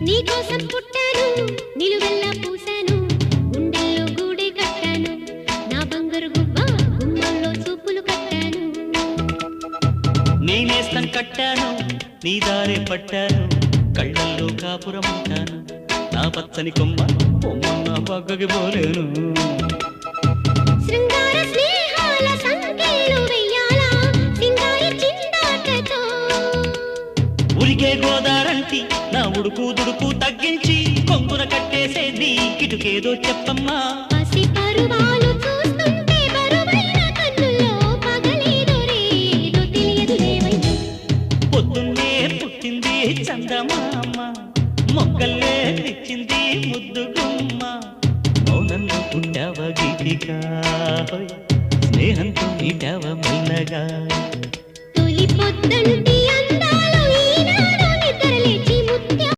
నీకోసం పుట్టాను నిలువెల్లా పూసాను గుండెల్లో గూడే కట్టాను నా బంగారు గువ్వ గుమ్మల్లో చూపులు కట్టాను నేనేస్తం కట్టాను నీ దారే పట్టాను కళ్ళల్లో కాపురం ఉంటాను నా పచ్చని కొమ్మ కొమ్మ పక్కకి పోలేను శృంగార స్నేహాల సంకేలు వెయ్యాలా సింగారి చిందాటతో ఉరికే గోదారంటి నా ఉడుకు దుడుకు తగ్గించి కొంగున కట్టేసే నీ కిటుకేదో చెప్పమ్మా పసి పరువాలు చూస్తుంటే బరువైన కన్నుల్లో పగలేదో రేదో తెలియదు లేవయ్యా పొద్దున్నే పుట్టింది చందమామ మొక్కల్లే తెచ్చింది ముద్దు గుమ్మ మౌనంలో పుట్టావ గీతిగా స్నేహంతో నీటావ మెల్లగా తొలి పొద్దంటి